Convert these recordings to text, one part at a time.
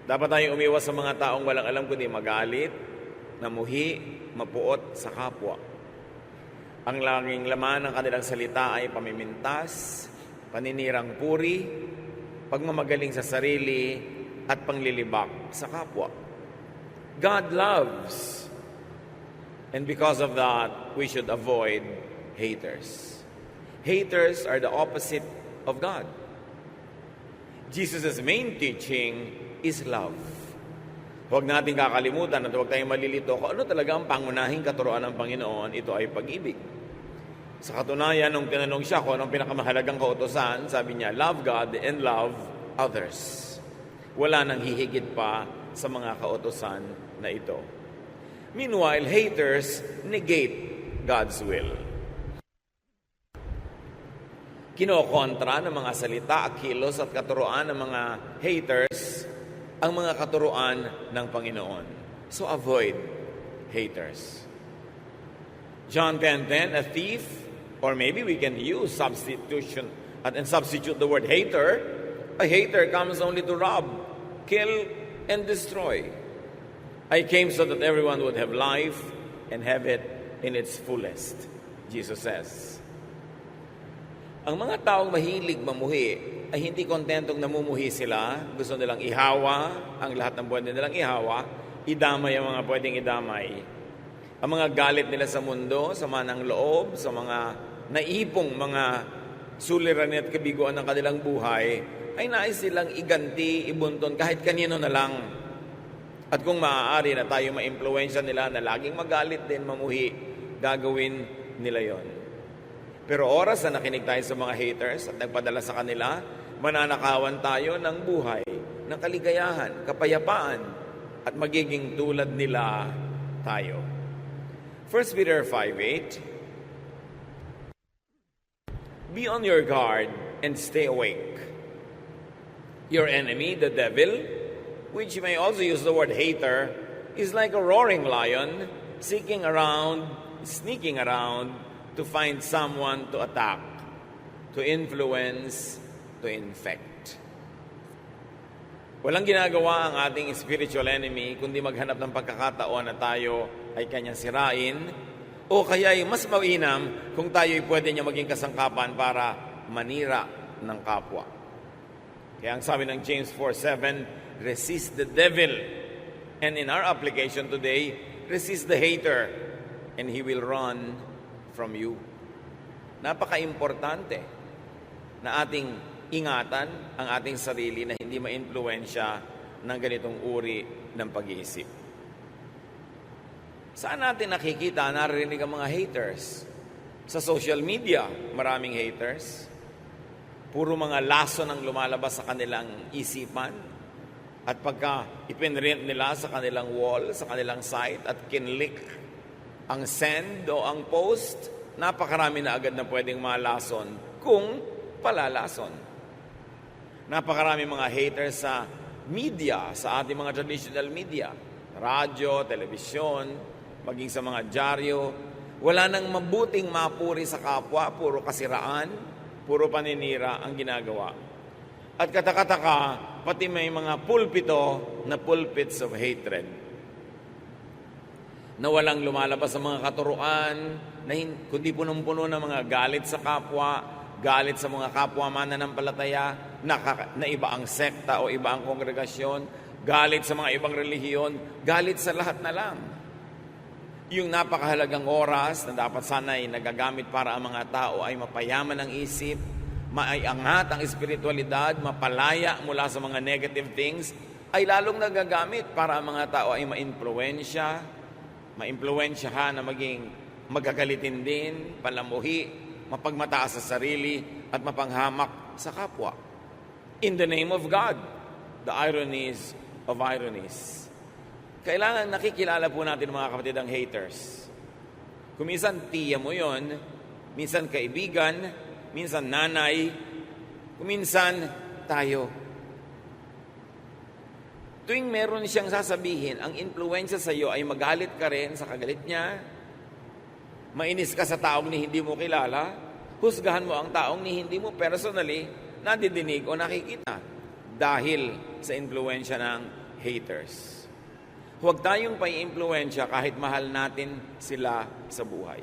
Dapat tayong umiwas sa mga taong walang alam kundi magalit, namuhi, mapuot sa kapwa. Ang laging laman ng kanilang salita ay pamimintas, paninirang puri, pagmamagaling sa sarili, at panglilibak sa kapwa. God loves. And because of that, we should avoid haters. Haters are the opposite of God. Jesus' main teaching is love. Huwag natin kakalimutan at huwag tayong malilito kung ano talaga ang pangunahing katuruan ng Panginoon, ito ay pag-ibig. Sa katunayan, nung tinanong siya kung anong pinakamahalagang kautusan, sabi niya, love God and love others. Wala nang hihigit pa sa mga kautusan na ito. Meanwhile, haters negate God's will. Kinokontra ng mga salita, kilos at katuruan ng mga haters ang mga katuruan ng Panginoon. So avoid haters. John 10:10, a thief, or maybe we can use substitution and substitute the word hater. A hater comes only to rob, kill, and destroy. I came so that everyone would have life and have it in its fullest, Jesus says. Ang mga taong mahilig mamuhi ay hindi kontentong namumuhi sila. Gusto nilang ihawa ang lahat ng pwede nilang ihawa, idamay ang mga pwedeng idamay. Ang mga galit nila sa mundo, sama ng loob, sa mga naipong mga suliranin at kabiguan ng kanilang buhay, ay nais silang iganti, ibunton kahit kanino na lang. At kung maaari na tayo ma-impluwensya nila na laging magalit din, mamuhi, gagawin nila yon. Pero oras na nakinig tayo sa mga haters at nagpadala sa kanila, mananakawan tayo ng buhay, ng kaligayahan, kapayapaan, at magiging tulad nila tayo. 1 Peter 5:8, be on your guard and stay awake. Your enemy, the devil, which you may also use the word hater, is like a roaring lion, sneaking around, to find someone to attack, to influence, to infect. Walang ginagawa ang ating spiritual enemy kundi maghanap ng pagkakataon na tayo ay kanyang sirain, o kaya ay mas mainam kung tayo ay pwede niya maging kasangkapan para manira ng kapwa. Kaya ang sabi ng James 4:7, resist the devil. And in our application today, resist the hater, and he will run from you. Napaka-importante na ating ingatan ang ating sarili na hindi ma-influensya ng ganitong uri ng pag-iisip. Saan natin nakikita, naririnig ang mga haters? Sa social media, maraming haters. Puro mga lason ang lumalabas sa kanilang isipan. At pagka ipinrint nila sa kanilang wall, sa kanilang site, at kinlik ang send o ang post, napakarami na agad na pwedeng malason kung palalason. Napakarami mga haters sa media, sa ating mga traditional media, radyo, telebisyon, maging sa mga dyaryo. Wala nang mabuting mapuri sa kapwa, puro kasiraan, puro paninira ang ginagawa. At katakataka, pati may mga pulpito na pulpits of hatred, na walang lumalabas sa mga katuruan, na kundi punong-puno ng mga galit sa kapwa, galit sa mga kapwa mananampalataya, na iba ang sekta o iba ang kongregasyon, galit sa mga ibang relihiyon, galit sa lahat na lang. Yung napakahalagang oras na dapat sana ay nagagamit para ang mga tao ay mapayaman ang isip, maiangat ang espiritualidad, mapalaya mula sa mga negative things, ay lalong nagagamit para ang mga tao ay maimpluwensyahan na maging magagalitin din, palamuhi, mapagmataas sa sarili, at mapanghamak sa kapwa. In the name of God, the ironies of ironies. Kailangan nakikilala po natin mga kapatid ang haters. Kung minsan tiya mo yon, minsan kaibigan, minsan nanay, kung minsan tayo. Tuwing meron siyang sasabihin, ang influensya sa iyo ay magalit ka rin sa kagalit niya, mainis ka sa taong ni hindi mo kilala, husgahan mo ang taong ni hindi mo personally nadidinig o nakikita dahil sa influensya ng haters. Huwag tayong paiimpluwensya kahit mahal natin sila sa buhay.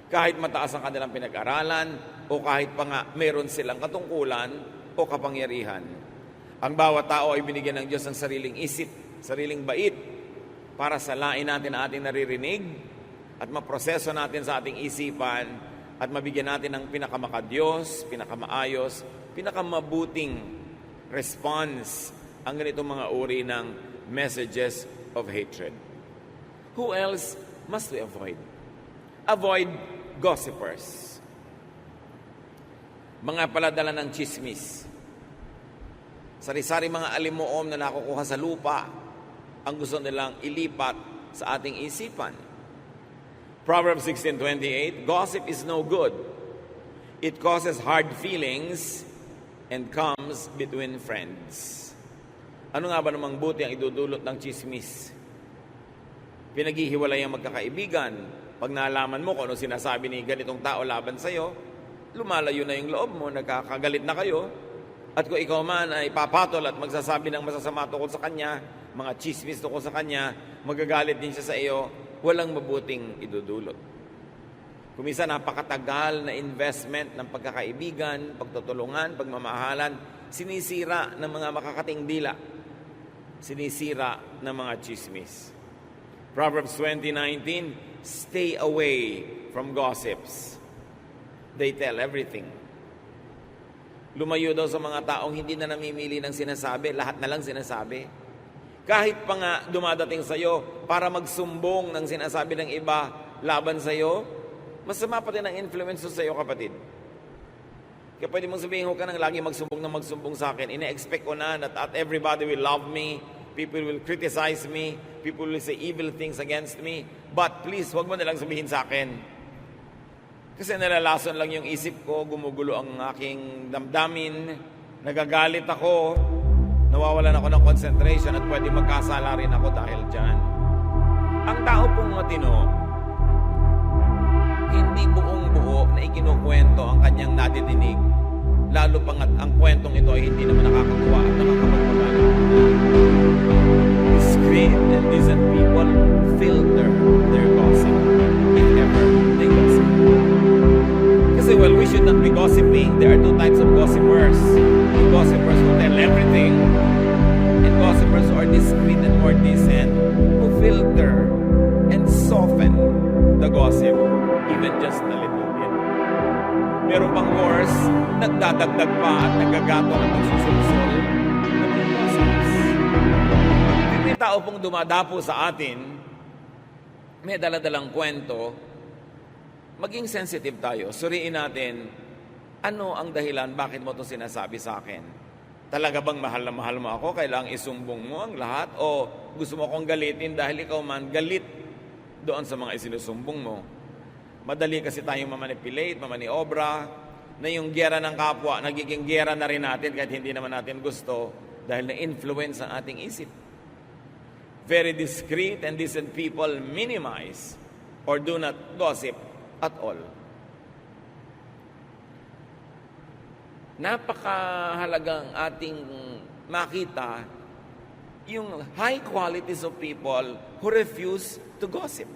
Kahit mataas ang kanilang pinag-aralan o kahit pa nga meron silang katungkulan o kapangyarihan. Ang bawat tao ay binigyan ng Diyos ng sariling isip, sariling bait para salain natin ang ating naririnig at maproseso natin sa ating isipan at mabigyan natin ng pinakamakadiyos, pinakamaayos, pinakamabuting response ang ganitong mga uri ng messages of hatred. Who else must we avoid? Avoid gossipers. Mga paladala ng chismis. Sari-sari mga alimuom na nakukuha sa lupa ang gusto nilang ilipat sa ating isipan. Proverbs 16:28, gossip is no good. It causes hard feelings and comes between friends. Ano nga ba namang buti ang idudulot ng chismis? Pinaghihiwalay ang magkakaibigan. Pag nalaman mo kung ano sinasabi ni ganitong tao laban sa'yo, lumalayo na yung loob mo, nagkakagalit na kayo. At kung ikaw man ay papatol at magsasabi ng masasama tungkol sa kanya, mga chismis tungkol sa kanya, magagalit din siya sa iyo, walang mabuting idudulot. Kung minsan napakatagal na investment ng pagkakaibigan, pagtutulungan, pagmamahalan, sinisira ng mga makakating dila. Sinisira ng mga chismis. Proverbs 20:19, stay away from gossips. They tell everything. Lumayo daw sa mga taong hindi na namimili ng sinasabi, lahat na lang sinasabi. Kahit pa nga dumadating sa iyo para magsumbong ng sinasabi ng iba laban sa iyo, masama pa din ang influence sa iyo, kapatid. Kaya pwede mong sabihin, huwag ka nang lagi magsumbong sa akin. Ina-expect ko na that everybody will love me, people will criticize me, people will say evil things against me, but please, huwag mo nalang sabihin sa akin. Kasi nalalason lang yung isip ko, gumugulo ang aking damdamin, nagagalit ako, nawawalan ako ng concentration at pwede magkasala rin ako dahil dyan. Ang tao pong matino, hindi buong buo na ikinukwento ang kanyang nadidinig, lalo pangat ang kwentong ito ay hindi naman nakakatuwa at nakakapagpagana. Discreet and decent people filter their gossip, if ever they gossip. Kasi we should not be gossiping. There are two types of gossipers. The gossipers who tell everything, and gossipers who are discreet and more decent, who filter and soften the gossip, even just a little bit. Meron pang worse, nagdadagdag pa at nagagatong at nagsusulsul ng mga gossips. May tao pong dumadapo sa atin, may daladalang kwento, maging sensitive tayo. Suriin natin, ano ang dahilan, bakit mo ito sinasabi sa akin? Talaga bang mahal na mahal mo ako? Kailangang isumbong mo ang lahat? O gusto mo akong galitin dahil ikaw man galit doon sa mga isinusumbong mo? Madali kasi tayong mamanipulate, mamaniobra, na yung giyera ng kapwa, nagiging giyera na rin natin kahit hindi naman natin gusto dahil na-influence ang ating isip. Very discreet and decent people minimize or do not gossip at all. Napakahalagang ating makita yung high qualities of people who refuse to gossip.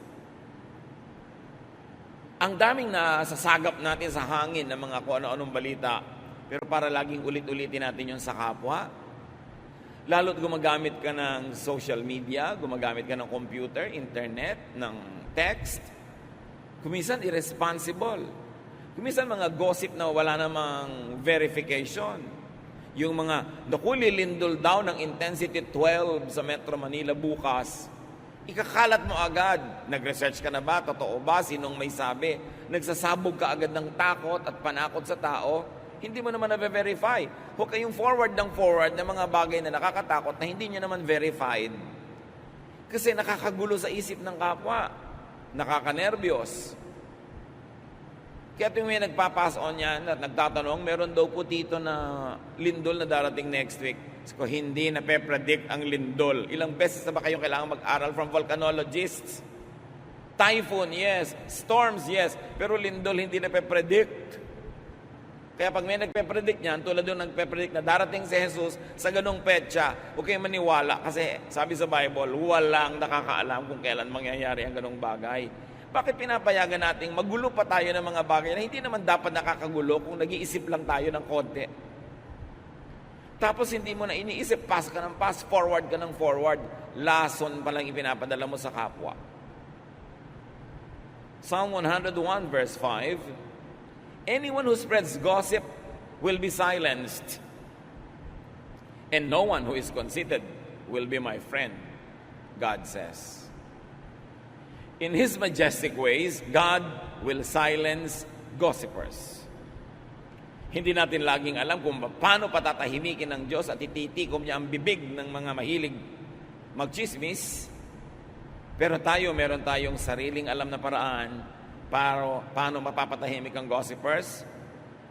Ang daming nasasagap natin sa hangin ng mga kung ano-anong balita, pero para laging ulit-ulitin natin yung sa kapwa, lalo't gumagamit ka ng social media, gumagamit ka ng computer, internet, ng text, kuminsan irresponsible. Kuminsan mga gossip na wala namang verification. Yung mga, naku, lilindol daw ng intensity 12 sa Metro Manila bukas, ikakalat mo agad. Nag-research ka na ba? Totoo ba? Sinong may sabi? Nagsasabog ka agad ng takot at panakot sa tao? Hindi mo naman na-verify. Huwag kayong forward ng mga bagay na nakakatakot na hindi nyo naman verified. Kasi nakakagulo sa isip ng kapwa. Nakakanerbiyos. Kaya tuwing may nagpapass on yan at nagtatanong, meron daw po dito na lindol na darating next week. So, hindi na pe-predict ang lindol. Ilang beses na ba kayong kailangan mag-aral from volcanologists? Typhoon, yes. Storms, yes. Pero lindol, hindi na pe-predict. Kaya pag may nagpe-predict niyan, tulad yung nagpe-predict na darating si Jesus sa ganong petsa, huwag kayong maniwala kasi sabi sa Bible, walang nakakaalam kung kailan mangyayari ang ganong bagay. Bakit pinapayagan nating magulo pa tayo ng mga bagay na hindi naman dapat nakakagulo kung nag-iisip lang tayo ng konti? Tapos hindi mo na iniisip, pass ka ng pass, forward ka ng forward. Lason pa lang ipinapadala mo sa kapwa. Psalm 101 verse 5, anyone who spreads gossip will be silenced, and no one who is conceited will be my friend, God says. In His majestic ways, God will silence gossipers. Hindi natin laging alam kung paano patatahimikin ng Diyos at ititikom niya ang bibig ng mga mahilig magchismis. Pero meron tayong sariling alam na paraan para paano mapapatahimik ang gossipers?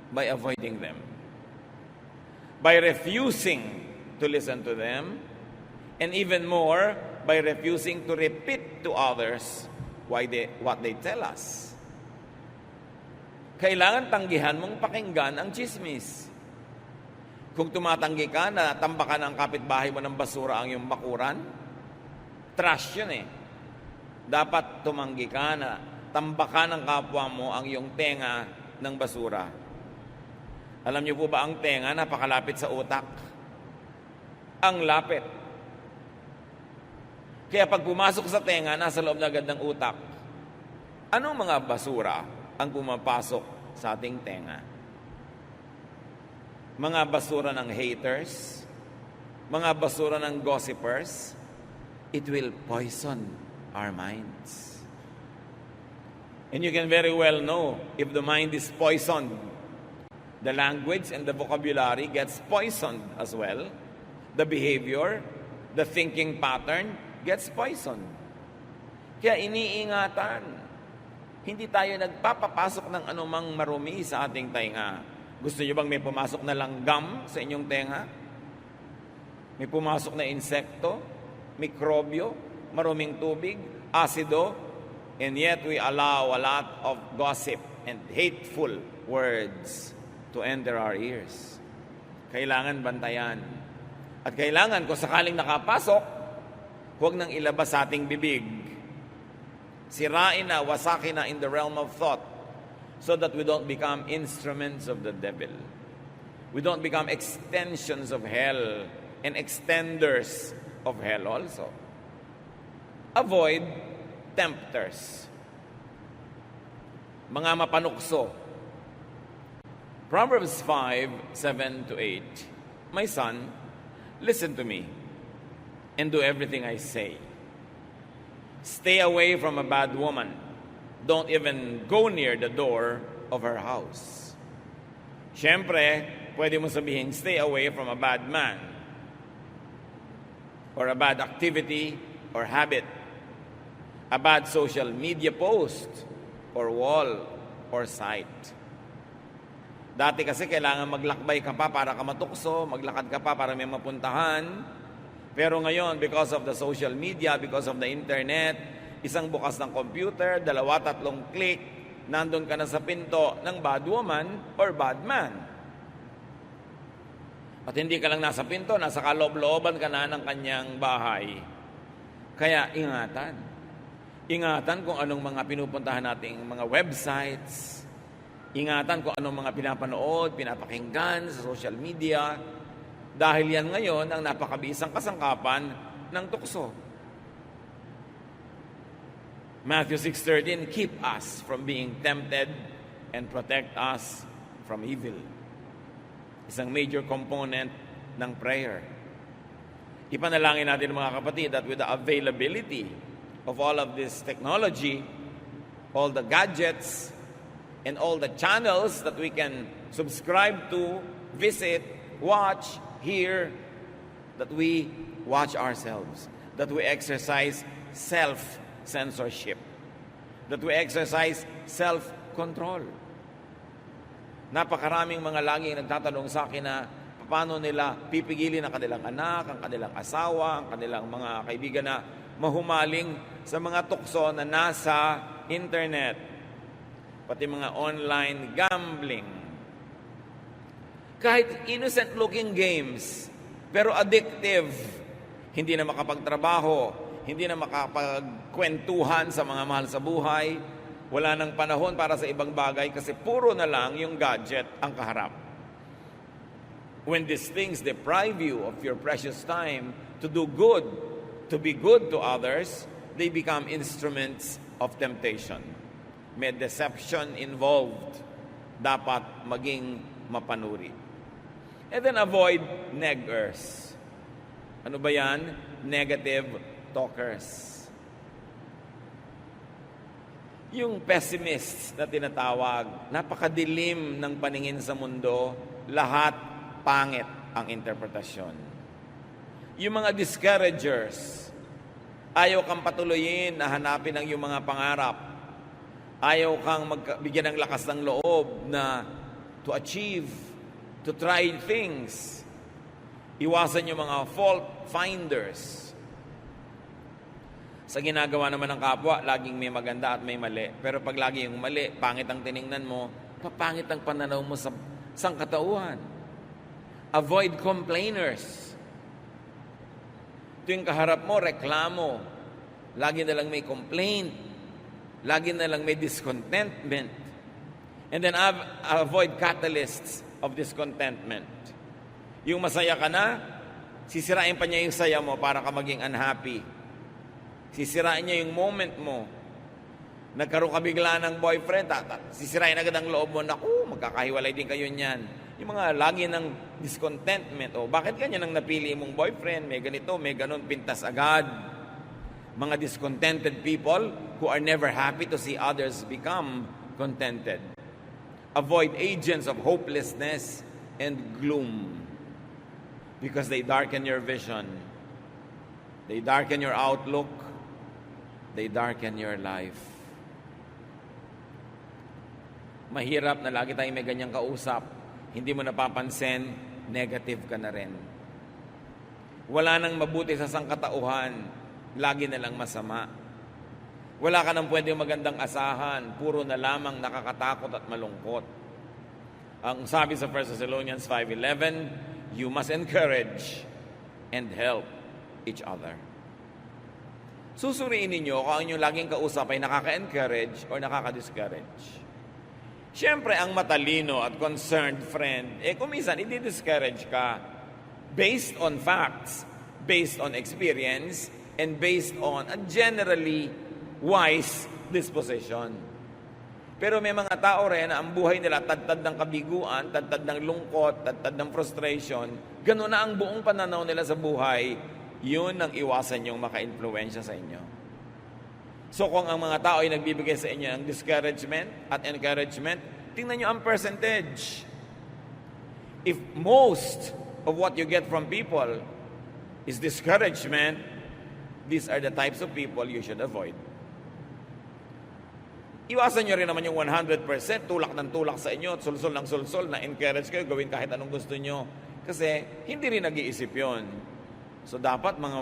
By avoiding them. By refusing to listen to them. And even more, by refusing to repeat to others what they tell us. Kailangan tanggihan mong pakinggan ang chismis. Kung tumatanggi ka na tambakan ng kapitbahay mo ng basura ang iyong bakuran, trash yun eh. Dapat tumanggi ka na tambakan ng kapwa mo ang iyong tenga ng basura. Alam niyo po ba ang tenga napakalapit sa utak? Ang lapit. Kaya pag pumasok sa tenga, nasa loob na agad ng utak. Anong mga basura ang pumapasok sa ating tenga? Mga basura ng haters, mga basura ng gossipers, it will poison our minds. And you can very well know if the mind is poisoned. The language and the vocabulary gets poisoned as well. The behavior, the thinking pattern gets poisoned. Kaya iniingatan. Hindi tayo nagpapapasok ng anumang marumi sa ating tenga. Gusto niyo bang may pumasok na langgam sa inyong tenga? May pumasok na insekto, mikrobyo, maruming tubig, asido, and yet we allow a lot of gossip and hateful words to enter our ears. Kailangan bantayan. At kailangan kung sakaling nakapasok, huwag nang ilabas sa ating bibig. Sirain na, wasakin na in the realm of thought so that we don't become instruments of the devil. We don't become extensions of hell and extenders of hell also. Avoid tempters. Mga mapanukso. Proverbs 5:7-8. My son, listen to me and do everything I say. Stay away from a bad woman. Don't even go near the door of her house. Siyempre, pwede mo sabihin, stay away from a bad man or a bad activity or habit, a bad social media post or wall or site. Dati kasi kailangan maglakbay ka pa para ka matukso, maglakad ka pa para may mapuntahan. Pero ngayon, because of the social media, because of the internet, isang bukas ng computer, 2-3 click, nandun ka na sa pinto ng bad woman or bad man. At hindi ka lang nasa pinto, nasa kaloob-looban ka na ng kanyang bahay. Kaya ingatan. Ingatan kung anong mga pinupuntahan nating mga websites. Ingatan kung anong mga pinapanood, pinapakinggan sa social media. Dahil yan ngayon ang napakabisang kasangkapan ng tukso. Matthew 6:13, keep us from being tempted and protect us from evil. Isang major component ng prayer. Ipanalangin natin mga kapatid that with the availability of all of this technology, all the gadgets, and all the channels that we can subscribe to, visit, watch, hear, that we watch ourselves, that we exercise self-censorship, that we exercise self-control. Napakaraming mga laging nagtatanong sa akin na paano nila pipigilin ang kanilang anak, ang kanilang asawa, ang kanilang mga kaibigan na mahumaling sa mga tukso na nasa internet, pati mga online gambling. Kahit innocent-looking games, pero addictive. Hindi na makapagtrabaho, hindi na makapagkwentuhan sa mga mahal sa buhay, wala nang panahon para sa ibang bagay kasi puro na lang yung gadget ang kaharap. When these things deprive you of your precious time to do good, to be good to others, they become instruments of temptation. May deception involved. Dapat maging mapanuri. And then avoid neggers. Ano ba yan? Negative talkers. Yung pessimists na tinatawag, napakadilim ng paningin sa mundo, lahat pangit ang interpretasyon. Yung mga discouragers, ayaw kang patuloyin na hanapin ang iyong mga pangarap. Ayaw kang bigyan ng lakas ng loob na to achieve, to try things. Iwasan yung mga fault finders. Sa ginagawa naman ng kapwa, laging may maganda at may mali. Pero pag lagi yung mali, pangit ang tiningnan mo, papangit ang pananaw mo sa sangkatauhan. Avoid complainers. Tuwing kaharap mo, reklamo. Lagi na lang may complaint. Lagi na lang may discontentment. And then avoid catalysts of discontentment. Yung masaya ka na, sisirain pa niya yung saya mo para ka maging unhappy. Sisirain niya yung moment mo. Nagkaroon ka bigla ng boyfriend, sisirain agad ang loob mo, naku, magkakahiwalay din kayo niyan. Yung mga lagi ng discontentment, bakit ganyan ang napili mong boyfriend, may ganito, may ganon, pintas agad. Mga discontented people who are never happy to see others become contented. Avoid agents of hopelessness and gloom because they darken your vision. They darken your outlook. They darken your life. Mahirap na lagi tayong may ganyang kausap. Hindi mo napapansin, negative ka na rin. Wala nang mabuti sa sangkatauhan. Lagi na lang masama. Wala ka nang pwedeng magandang asahan. Puro na lamang nakakatakot at malungkot. Ang sabi sa 1 Thessalonians 5:11, you must encourage and help each other. Susuriin ninyo kung ang inyong laging kausap ay nakaka-encourage or nakaka-discourage. Siyempre, ang matalino at concerned friend, kung minsan, i-discourage ka based on facts, based on experience, and based on a generally wise disposition. Pero may mga tao rin na ang buhay nila tad-tad ng kabiguan, tad-tad ng lungkot, tad-tad ng frustration. Ganun na ang buong pananaw nila sa buhay. Yun ang iwasan yung maka-influensya sa inyo. So kung ang mga tao ay nagbibigay sa inyo ng discouragement at encouragement, tingnan nyo ang percentage. If most of what you get from people is discouragement, these are the types of people you should avoid. Iwasan nyo rin naman yung 100% tulak ng tulak sa inyo at sulsol ng sulsol na encourage kayo, gawin kahit anong gusto nyo. Kasi hindi rin nag-iisip yun. So dapat mga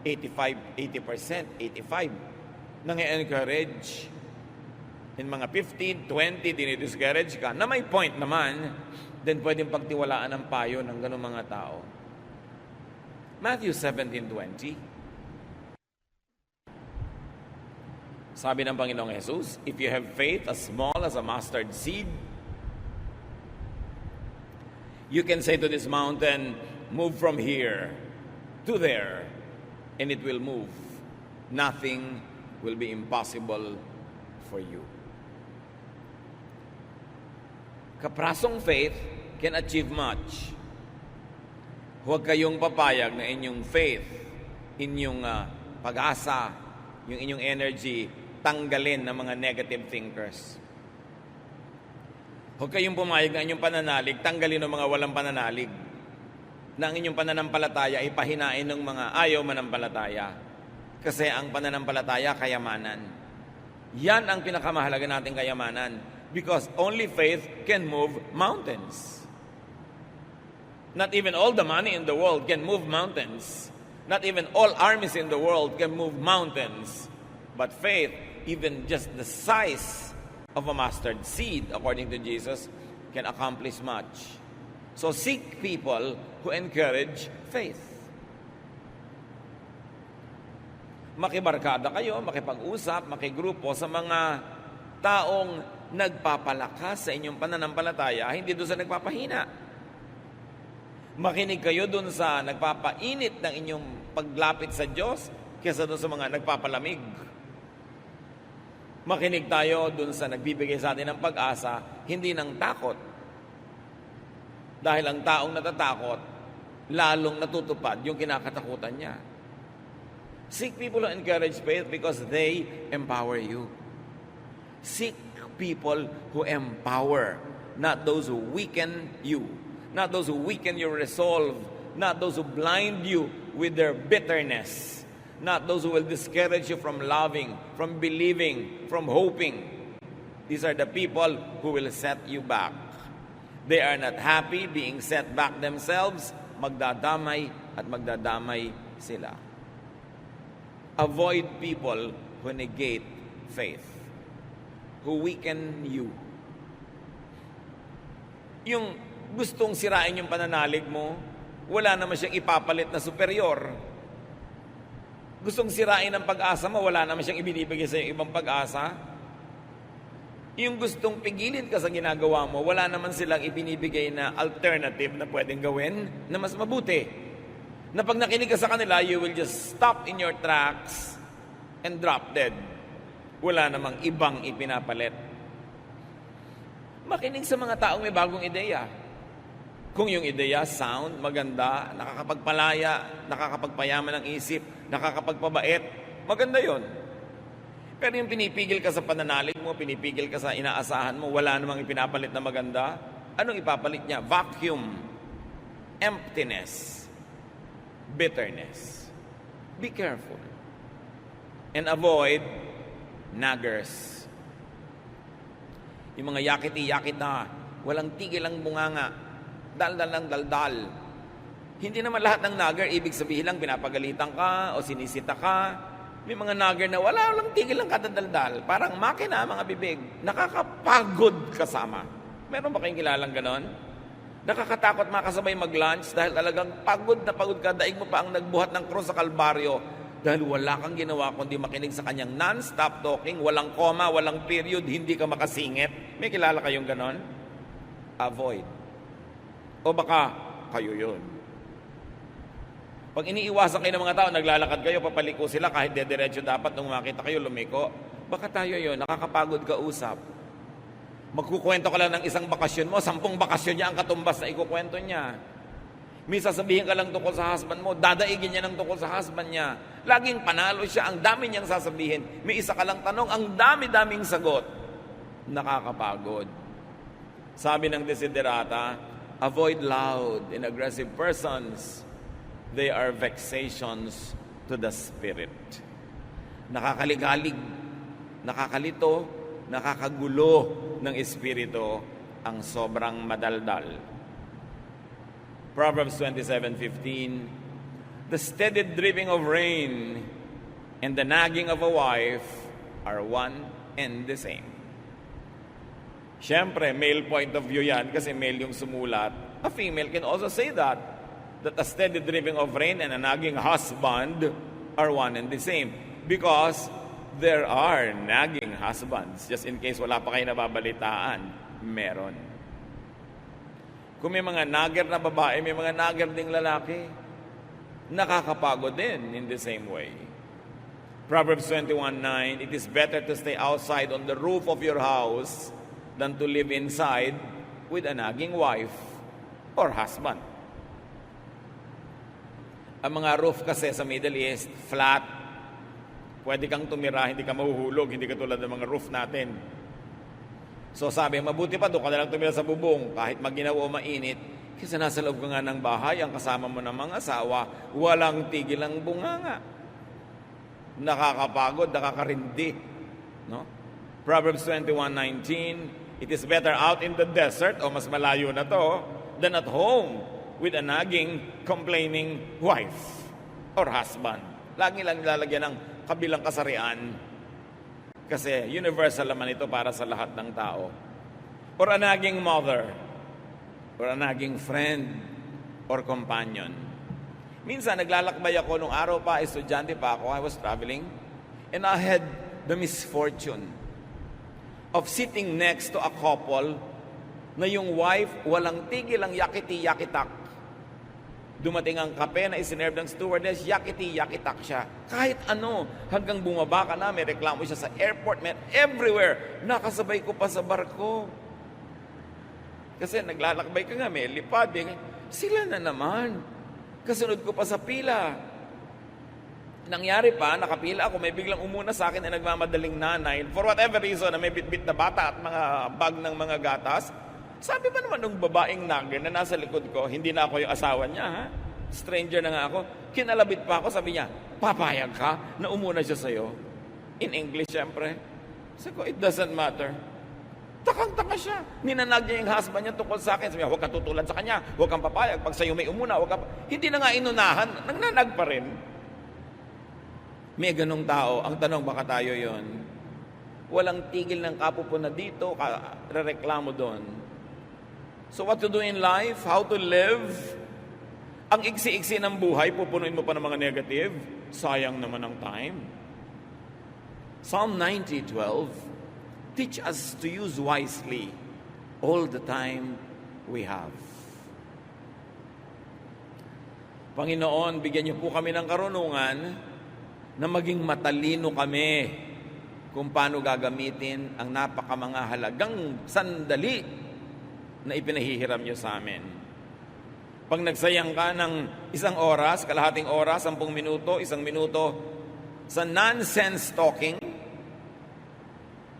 85%, 85% nang i-encourage. In mga 15, 20, dinidiscourage ka, na may point naman, then pwedeng pagtiwalaan ng payo ng ganung mga tao. Matthew 17:20. Sabi ng Panginoong Jesus, if you have faith as small as a mustard seed, you can say to this mountain, move from here to there, and it will move. Nothing will be impossible for you. Kaprasong faith can achieve much. Huwag kayong papayag na inyong faith, inyong pag-asa, yung inyong energy, tanggalin ng mga negative thinkers. Huwag kayong pumayag na inyong pananalig, tanggalin ng mga walang pananalig. Na ang inyong pananampalataya ay pahinain ng mga ayaw manampalataya. Kasi ang pananampalataya, kayamanan. Yan ang pinakamahalaga nating kayamanan. Because only faith can move mountains. Not even all the money in the world can move mountains. Not even all armies in the world can move mountains. But faith, even just the size of a mustard seed, according to Jesus, can accomplish much. So seek people who encourage faith. Makibarkada kayo, makipag-usap, makigrupo sa mga taong nagpapalakas sa inyong pananampalataya, hindi doon sa nagpapahina. Makinig kayo doon sa nagpapainit ng inyong paglapit sa Diyos kaysa doon sa mga nagpapalamig. Makinig tayo doon sa nagbibigay sa atin ng pag-asa, hindi ng takot. Dahil ang taong natatakot, lalong natutupad yung kinakatakutan niya. Seek people who encourage faith because they empower you. Seek people who empower, not those who weaken you, not those who weaken your resolve, not those who blind you with their bitterness, not those who will discourage you from loving, from believing, from hoping. These are the people who will set you back. They are not happy being set back themselves, magdadamay at magdadamay sila. Avoid people who negate faith, who weaken you. Yung gustong sirain yung pananalig mo, wala naman siyang ipapalit na superior. Gustong sirain ang pag-asa mo, wala naman siyang ibinibigay sa ibang pag-asa. Yung gustong pigilin ka sa ginagawa mo, wala naman silang ibinibigay na alternative na pwedeng gawin na mas mabuti. Na pag nakinig ka sa kanila, you will just stop in your tracks and drop dead. Wala namang ibang ipinapalit. Makinig sa mga taong may bagong ideya. Kung yung ideya sound, maganda, nakakapagpalaya, nakakapagpayaman ng isip, nakakapagpabait, maganda yon. Pero yung pinipigil ka sa pananalig mo, pinipigil ka sa inaasahan mo, wala namang ipinapalit na maganda, anong ipapalit niya? Vacuum, emptiness, bitterness. Be careful. And avoid naggers. Yung mga yakiti-yakit na walang tigil ang bunganga, daldal ng daldal. Hindi naman lahat ng nagger ibig sabihin lang pinapagalitan ka o sinisita ka. May mga nagger na walang tigil lang kadadaldal. Parang makina mga bibig. Nakakapagod kasama. Meron ba kayong kilalang ganon? Nakakatakot makasabay mag-lunch dahil talagang pagod na pagod ka. Daig mo pa ang nagbuhat ng krus sa Kalbaryo dahil wala kang ginawa kundi makinig sa kanyang non-stop talking, walang koma, walang period, hindi ka makasingit. May kilala kayong ganon? Avoid. O baka kayo yun. Pag iniiwasan kayo ng mga tao, naglalakad kayo, papaliko sila kahit dediretso dapat nung makita kayo, lumiko. Baka tayo yun, nakakapagod ka usap. Magkukwento ka lang ng isang bakasyon mo, 10 bakasyon niya ang katumbas na ikukwento niya. May sasabihin ka lang tungkol sa husband mo, dadaigin niya ng tungkol sa husband niya. Laging panalo siya, ang dami niyang sasabihin. May isa ka lang tanong, ang dami-daming sagot. Nakakapagod. Sabi ng desiderata, avoid loud and aggressive persons. They are vexations to the spirit. Nakakaligalig, nakakalito, nakakagulo ng espiritu ang sobrang madaldal. Proverbs 27:15, the steady dripping of rain and the nagging of a wife are one and the same. Siyempre, male point of view yan kasi male yung sumulat. A female can also say that a steady dripping of rain and a nagging husband are one and the same. Because there are nagging husbands. Just in case wala pa kayo nababalitaan, meron. Kung may mga nagger na babae, may mga nagger ding lalaki, nakakapagod din in the same way. Proverbs 21:9, it is better to stay outside on the roof of your house than to live inside with a nagging wife or husband. Ang mga roof kasi sa Middle East, flat. Pwede kang tumira, hindi ka mahuhulog, hindi katulad ng mga roof natin. So sabi, mabuti pa doon ka na lang tumira sa bubong, kahit maginaw o mainit. Kasi nasa loob ka nga ng bahay, ang kasama mo ng mga asawa, walang tigil ang bunganga. Nakakapagod, nakakarindi. No? Proverbs 21:19, it is better out in the desert, o mas malayo na to, than at home with a nagging, complaining wife or husband. Lagi lang nilalagyan ng kabilang kasarian kasi universal naman ito para sa lahat ng tao. Or a nagging mother or a naging friend or companion. Minsan, naglalakbay ako nung araw pa, estudyante pa ako, I was traveling, and I had the misfortune of sitting next to a couple na yung wife walang tigil ang yakiti-yakitak. Dumating ang kape na isinerve ng stewardess, yakiti-yakitak siya. Kahit ano, hanggang bumaba ka na, may reklamo siya sa airport, may everywhere. Nakasabay ko pa sa barko. Kasi naglalakbay ka nga, may lipad. Sila na naman. Kasunod ko pa sa pila. Nangyari pa, nakapila ako, may biglang umuna sa akin na nagmamadaling nanay. For whatever reason, na may bitbit na bata at mga bag ng mga gatas. Sabi ba naman ng babaeng nagger na nasa likod ko, hindi na ako yung asawa niya, ha? Stranger na nga ako. Kinalabit pa ako, sabi niya, papayag ka na umuna siya sa'yo? In English, syempre. Sabi ko, it doesn't matter. Takang-taka siya. Ninanag niya yung husband niya tungkol sa akin. Sabi niya, huwag ka tutulad sa kanya, huwag kang papayag. Pag sa'yo may umuna, huwag ka... Hindi na nga inunahan, nagnanag pa rin. May ganong tao. Ang tanong, baka tayo yon. Walang tigil ng kapupo na dito, rereklamo doon. So what to do in life? How to live? Ang iksi-iksi ng buhay, pupunuin mo pa ng mga negative. Sayang naman ang time. Psalm 90:12, teach us to use wisely all the time we have. Panginoon, bigyan niyo po kami ng karunungan na maging matalino kami kung paano gagamitin ang napakamangahalagang sandali na ipinahihiram niyo sa amin. Pag nagsayang ka ng 1 oras, kalahating oras, 10 minuto, 1 minuto, sa nonsense talking,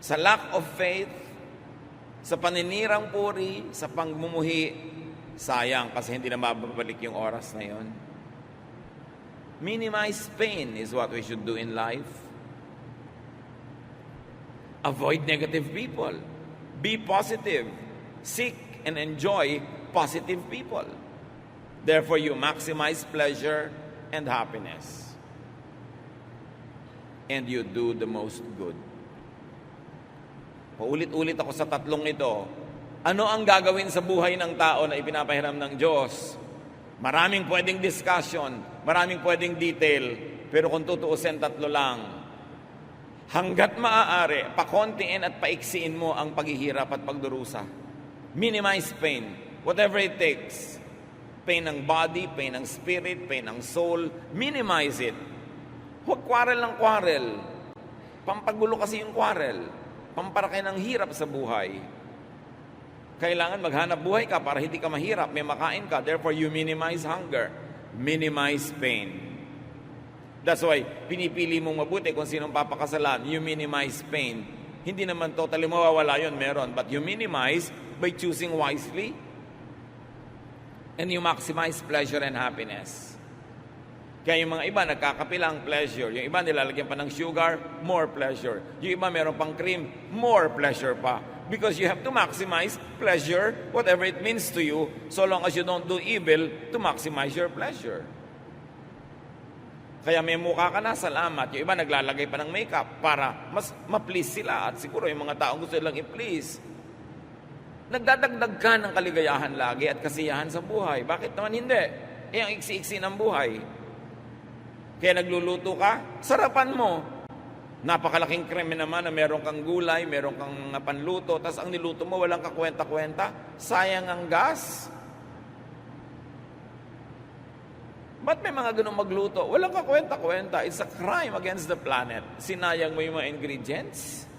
sa lack of faith, sa paninirang puri, sa pangmumuhi, sayang kasi hindi na mababalik yung oras na yon. Minimize pain is what we should do in life. Avoid negative people. Be positive. Seek and enjoy positive people. Therefore, you maximize pleasure and happiness. And you do the most good. Paulit-ulit ako sa tatlong ito. Ano ang gagawin sa buhay ng tao na ipinapahiram ng Diyos? Maraming pwedeng discussion, maraming pwedeng detail, pero kung tutuusin, tatlo lang. Hanggat maaari, pakontiin at paiksiin mo ang paghihirap at pagdurusa. Minimize pain, whatever it takes. Pain ng body, pain ng spirit, pain ng soul, minimize it. Huwag quarrel ng quarrel. Pampagulo kasi yung quarrel. Pamparaki ng hirap sa buhay. Kailangan maghanap buhay ka para hindi ka mahirap, may makain ka. Therefore, you minimize hunger. Minimize pain. That's why, pinipili mong mabuti kung sinong papakasalan. You minimize pain. Hindi naman totally mawawala yun, meron. But you minimize by choosing wisely. And you maximize pleasure and happiness. Kaya yung mga iba, nagkakapilang pleasure. Yung iba, nilalagyan pa ng sugar, more pleasure. Yung iba, meron pang cream, more pleasure pa. Because you have to maximize pleasure, whatever it means to you, so long as you don't do evil to maximize your pleasure. Kaya may mukha ka na, salamat. Yung iba, naglalagay pa ng makeup para mas ma-please sila. At siguro yung mga taong gusto nilang i-please. Nagdadagdag ka ng kaligayahan lagi at kasiyahan sa buhay. Bakit naman hindi? Ang iksi-iksi ng buhay. Kaya nagluluto ka, sarapan mo. Napakalaking krimen naman na meron kang gulay, meron kang panluto, tapos ang niluto mo walang kakwenta-kwenta, sayang ang gas. Ba't may mga ganun magluto? Walang kakwenta-kwenta. It's a crime against the planet. Sinayang mo yung mga ingredients.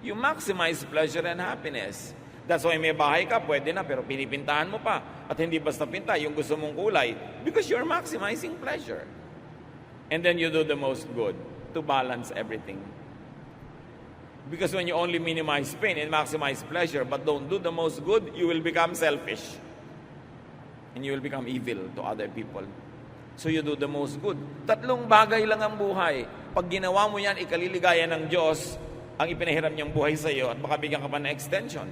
You maximize pleasure and happiness. That's why may bahay ka, pwede na, pero pinipintahan mo pa. At hindi basta pinta, yung gusto mong kulay. Because you're maximizing pleasure. And then you do the most good to balance everything. Because when you only minimize pain and maximize pleasure but don't do the most good, you will become selfish. And you will become evil to other people. So you do the most good. Tatlong bagay lang ang buhay. Pag ginawa mo yan, ikaliligaya ng Diyos ang ipinahiram niyang buhay sa iyo at baka bigyan ka pa ng extension.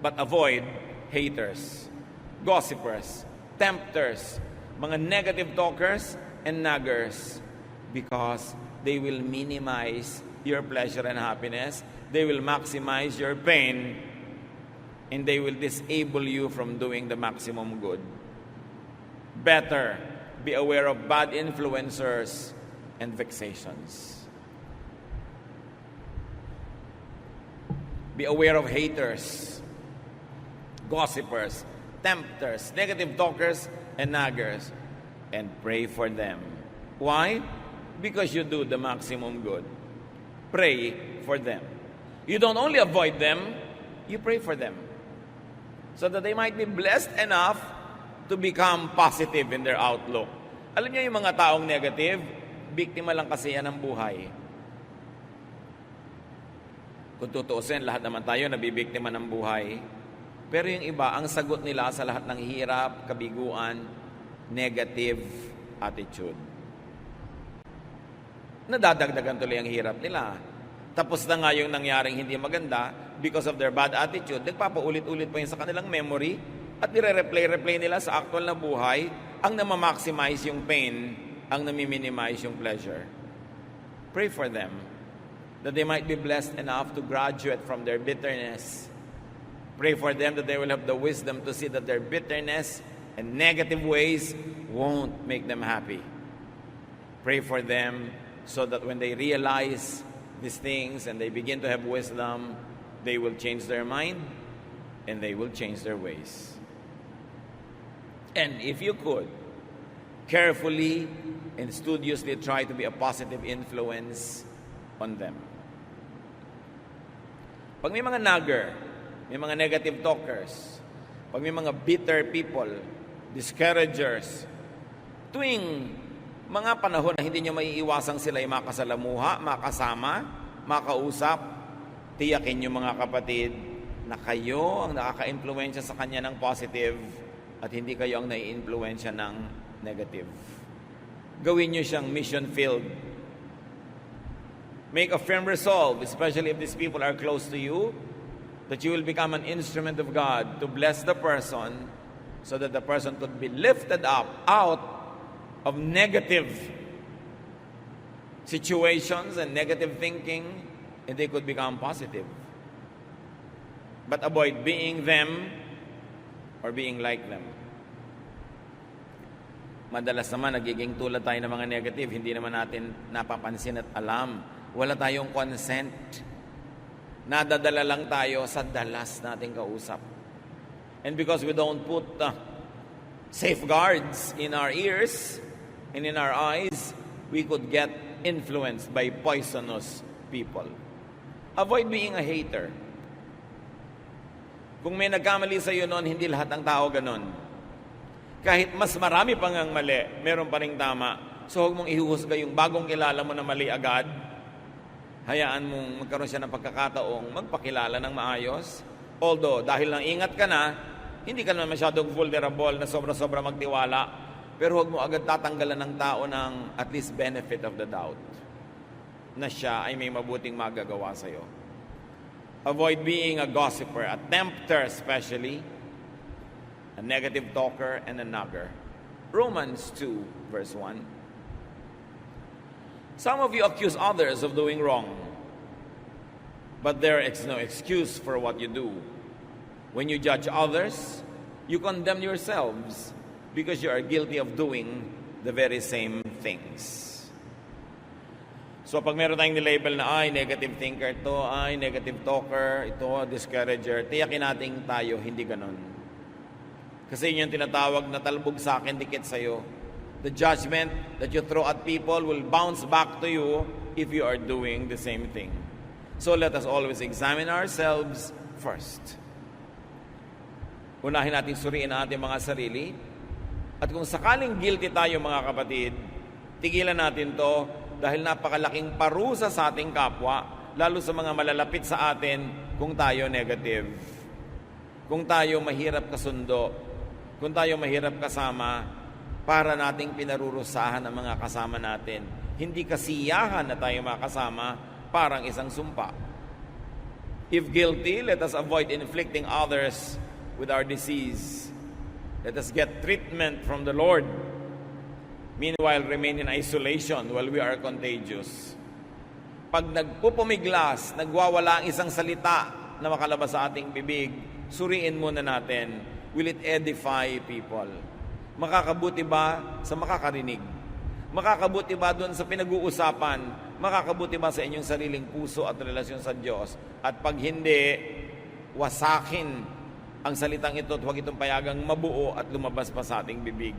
But avoid haters, gossipers, tempters, mga negative talkers, and naggers, because they will minimize your pleasure and happiness. They will maximize your pain. and they will disable you from doing the maximum good. Better be aware of bad influencers and vexations. Be aware of haters, gossipers, tempters, negative talkers, and naggers, and pray for them. Why? Because you do the maximum good. Pray for them. You don't only avoid them, you pray for them, so that they might be blessed enough to become positive in their outlook. Alam niyo yung mga taong negative, biktima lang kasi yan ng buhay. Kung tutuusin, lahat naman tayo nabibiktima ng buhay. Pero yung iba, ang sagot nila sa lahat ng hirap, kabiguan, negative attitude. Nadadagdagan tuloy ang hirap nila. Tapos na nga yung nangyaring hindi maganda, because of their bad attitude, nagpapaulit-ulit pa yun sa kanilang memory at nire-replay nila sa actual na buhay ang namamaximize yung pain, ang nami-minimize yung pleasure. Pray for them that they might be blessed enough to graduate from their bitterness. Pray for them that they will have the wisdom to see that their bitterness and negative ways won't make them happy. Pray for them so that when they realize these things and they begin to have wisdom, they will change their mind and they will change their ways. And if you could, carefully and studiously try to be a positive influence on them. Pag may mga nagger, may mga negative talkers, pag may mga bitter people, discouragers, tuwing mga panahon na hindi nyo maiiwasang sila ay makasalamuha, makasama, makausap, tiyakin nyo mga kapatid na kayo ang nakaka-influensya sa kanya ng positive at hindi kayo ang nai-influensya ng negative. Gawin nyo siyang mission-filled. Make a firm resolve, especially if these people are close to you, that you will become an instrument of God to bless the person so that the person could be lifted up out of negative situations and negative thinking, and they could become positive. But avoid being them or being like them. Madalas naman, nagiging tulad tayo ng mga negative, hindi naman natin napapansin at alam. Wala tayong consent. Nadadala lang tayo sa dalas nating kausap. And because we don't put safeguards in our ears and in our eyes, we could get influenced by poisonous people. Avoid being a hater. Kung may nagkamali sa iyo noon, hindi lahat ng tao ganon. Kahit mas marami pang ang mali, meron pa ring tama. So huwag mong ihuhusga yung bagong kilala mo na mali agad. Hayaan mong magkaroon siya ng pagkakataong magpakilala ng maayos. Although, dahil lang ingat ka na, hindi ka naman masyadong vulnerable na sobra-sobra magtiwala. Pero huwag mo agad tatanggalan ng tao ng at least benefit of the doubt na siya ay may mabuting magagawa sa'yo. Avoid being a gossiper, a tempter especially, a negative talker, and a nagger. Romans 2, verse 1. Some of you accuse others of doing wrong, but there is no excuse for what you do. When you judge others, you condemn yourselves because you are guilty of doing the very same things. So pag meron tayong nilabel na, ay, negative thinker to, ay, negative talker, ito, discourager, tiyakin natin tayo, hindi ganon. Kasi yun yung tinatawag na talbog sa akin, dikit sa'yo. The judgment that you throw at people will bounce back to you if you are doing the same thing. So let us always examine ourselves first. Unahin natin suriin ang ating mga sarili. At kung sakaling guilty tayo mga kapatid, tigilan natin to dahil napakalaking parusa sa ating kapwa, lalo sa mga malalapit sa atin kung tayo negative. Kung tayo mahirap kasundo, kung tayo mahirap kasama, para nating pinarurusahan ang mga kasama natin. Hindi kasiyahan na tayo makasama, parang isang sumpa. If guilty, let us avoid inflicting others with our disease. Let us get treatment from the Lord. Meanwhile, remain in isolation while we are contagious. Pag nagpupumiglas, nagwawala ang isang salita na makalabas sa ating bibig, suriin muna natin, will it edify people? Makakabuti ba sa makakarinig? Makakabuti ba doon sa pinag-uusapan? Makakabuti ba sa inyong sariling puso at relasyon sa Diyos? At pag hindi, wasakin ang salitang ito at huwag itong payagang mabuo at lumabas pa sa ating bibig.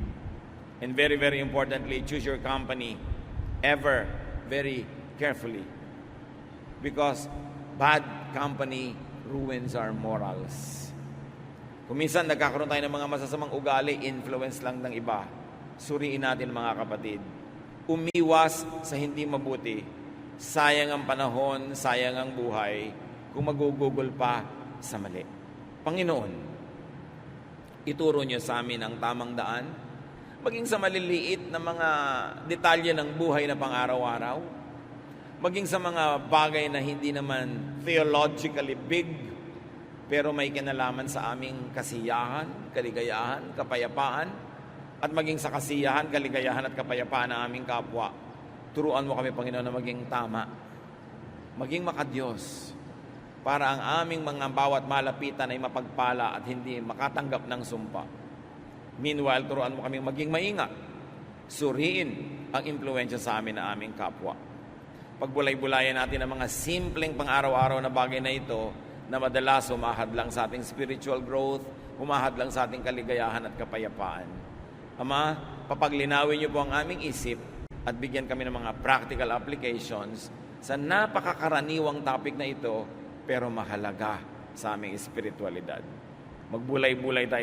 And very, very importantly, choose your company ever very carefully. Because bad company ruins our morals. Kung minsan nagkakaroon tayo ng mga masasamang ugali, influence lang ng iba. Suriin natin mga kapatid. Umiwas sa hindi mabuti. Sayang ang panahon, sayang ang buhay, kung magugugol pa sa mali. Panginoon, ituro niyo sa amin ang tamang daan, maging sa maliliit na mga detalye ng buhay na pang-araw-araw, maging sa mga bagay na hindi naman theologically big, pero may kinalaman sa aming kasiyahan, kaligayahan, kapayapaan, at maging sa kasiyahan, kaligayahan at kapayapaan ng aming kapwa. Turuan mo kami, Panginoon, na maging tama, maging makadiyos, para ang aming mga bawat malapitan ay mapagpala at hindi makatanggap ng sumpa. Meanwhile, turuan mo kami maging maingat, suriin ang impluensya sa amin na aming kapwa. Pagbulay-bulayan natin ang mga simpleng pang-araw-araw na bagay na ito na madalas humahadlang sa ating spiritual growth, humahadlang sa ating kaligayahan at kapayapaan. Ama, papaglinawin niyo po ang aming isip at bigyan kami ng mga practical applications sa napakakaraniwang topic na ito, pero mahalaga sa aming espiritualidad. Magbulay-bulay tayo